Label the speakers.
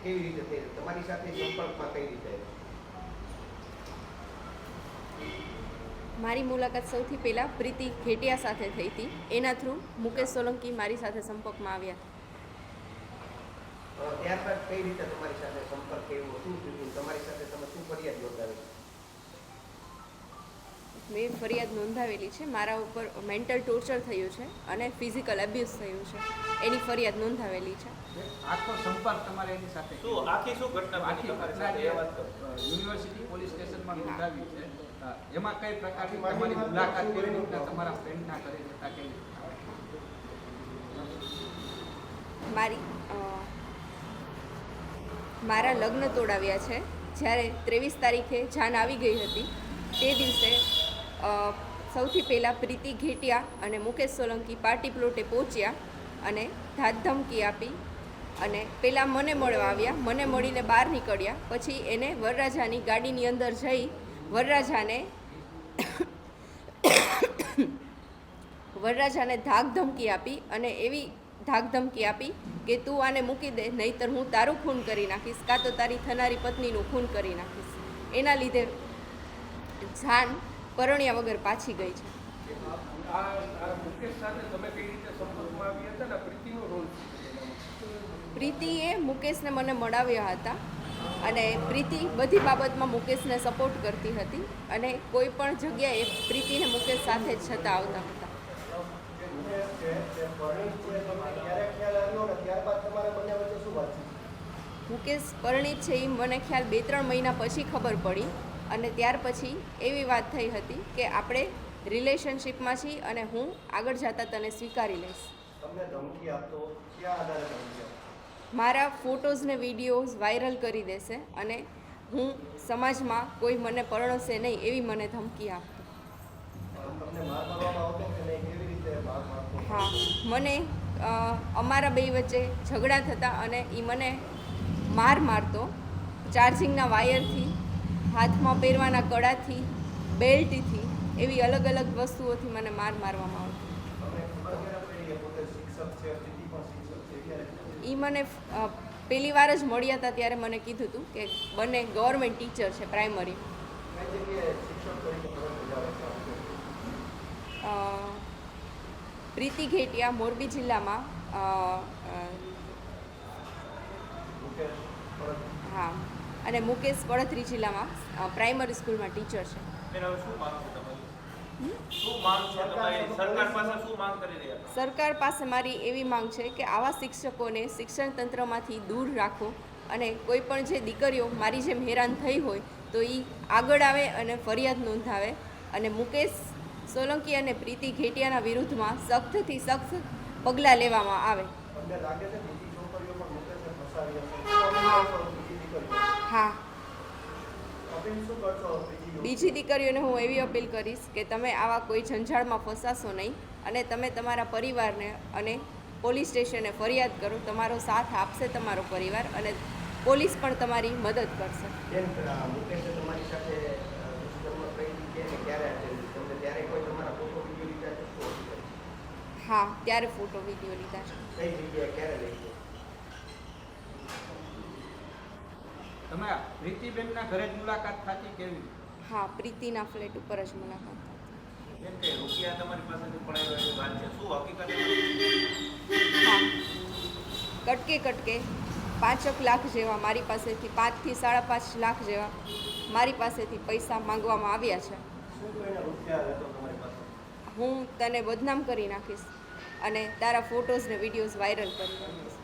Speaker 1: કેવી રીતે થઈ તમારી સાથે સંપર્કમાં કઈ રીતે?
Speaker 2: મારી મુલાકાત સૌથી પહેલાં પ્રીતિ ઘેટિયા સાથે થઈ હતી. એના થ્રુ મુકેશ સોલંકી મારી સાથે સંપર્કમાં આવ્યા હતા.
Speaker 1: ત્યારબાદ કઈ રીતે તમારી સાથે સંપર્ક કર્યો, શું થયું, તમારી સાથે તમે શું ફરિયાદ નોંધાવી?
Speaker 2: મેં ફરિયાદ નોંધાવેલી છે. મારા ઉપર મેન્ટલ ટોર્ચર થયું છે અને ફિઝિકલ અબ્યુઝ થયું છે, એની ફરિયાદ નોંધાવેલી છે.
Speaker 3: આખો સંપર્ક તમારે એની સાથે
Speaker 4: શું ઘટના
Speaker 3: યુનિવર્સિટી પોલીસ સ્ટેશનમાં નોંધાવી છે, એમાં કઈ પ્રકારની તમારી મુલાકાત કેવી રીતના તમારા ફ્રેન્ડના કરી હતા, કેવી
Speaker 2: મારા લગ્ન તોડાવ્યા છે. જ્યારે 23 તારીખે જાન આવી ગઈ હતી તે દિવસે સૌથી પહેલાં પ્રીતિ ઘેટિયા અને મુકેશ સોલંકી પાર્ટી પ્લોટે પહોંચ્યા અને ધાકધમકી આપી અને પહેલાં મને મળવા આવ્યા. મને મળીને બહાર નીકળ્યા. પછી એને વરરાજાની ગાડીની અંદર જઈ વરરાજાને ધાકધમકી આપી અને એવી ધાકધમકી આપી કે તું આને મૂકી દે, નહીંતર હું તારું ખૂન કરી નાખીશ, કાં તો તારી થનારી પત્નીનું ખૂન કરી નાખીશ. એના લીધે જાન પરણ્યા વગર પાછી ગઈ છે. પ્રીતિએ મુકેશને મને મળાવ્યા હતા અને પ્રીતિ બધી બાબતમાં મુકેશને સપોર્ટ કરતી હતી અને કોઈ પણ જગ્યાએ પ્રીતિને મુકેશ સાથે જ છતાં આવતા હતા. મુકેશ પરિણીત છે એ મને ખ્યાલ 2-3 મહિના પછી ખબર પડી અને ત્યાર પછી એવી વાત થઈ હતી કે આપણે રિલેશનશિપમાં છીએ અને હું આગળ જતા તને સ્વીકારી લઈશ. મારા ફોટોઝ ને વિડીયોઝ વાયરલ કરી દેશે અને હું સમાજમાં કોઈ મને પરણશે નહીં એવી મને ધમકી આપતો. હા, મને અમારા બે વચ્ચે ઝઘડા થતા અને એ મને મારતો. ચાર્જિંગના વાયરથી, હાથમાં પહેરવાના કડાથી, બેલ્ટથી, એવી અલગ અલગ વસ્તુઓથી મને મારવામાં આવતો. એ મને પહેલી વાર જ મળ્યા હતા ત્યારે મને કીધું હતું કે બંને ગવર્મેન્ટ ટીચર છે પ્રાઇમરી. પ્રીતિ ઘેટિયા મોરબી જિલ્લામાં હા, અને મુકેશ વડોદરી જિલ્લામાં પ્રાઇમરી સ્કૂલમાં ટીચર છે. સરકાર પાસે મારી એવી માંગ છે કે આવા શિક્ષકોને શિક્ષણ તંત્રમાંથી દૂર રાખો અને કોઈ પણ જે દીકરીઓ મારી જેમ હેરાન થઈ હોય તો એ આગળ આવે અને ફરિયાદ નોંધાવે અને મુકેશ સોલંકી અને પ્રીતિ ઘેટિયાના વિરુદ્ધમાં સખ્તથી સખ્ત પગલાં લેવામાં આવે. હા, બીજી દીકરીઓને હું એવી અપીલ કરીશ કે તમે આવા કોઈ ઝંઝાળમાં ફસાશો નહીં અને તમે તમારા પરિવારને અને પોલીસ સ્ટેશને ફરિયાદ કરો. તમારો સાથ આપશે તમારો પરિવાર અને પોલીસ પણ તમારી મદદ કરશે. હા, ત્યારે ફોટો વિડીયો લીધા છે.
Speaker 3: તમે પ્રીતિબેનના ઘરે જ મુલાકાત થતી કેવી?
Speaker 2: હા, પ્રીતિના ફ્લેટ ઉપર જ મુલાકાત થતી. હા, કટકે 5 લાખ જેવા મારી પાસેથી 5 થી 5.5 લાખ જેવા મારી પાસેથી પૈસા માંગવામાં આવ્યા છે. હું તને બદનામ કરી નાખીશ અને તારા ફોટોઝ ને વિડીયોઝ વાયરલ કરી નાખીશ.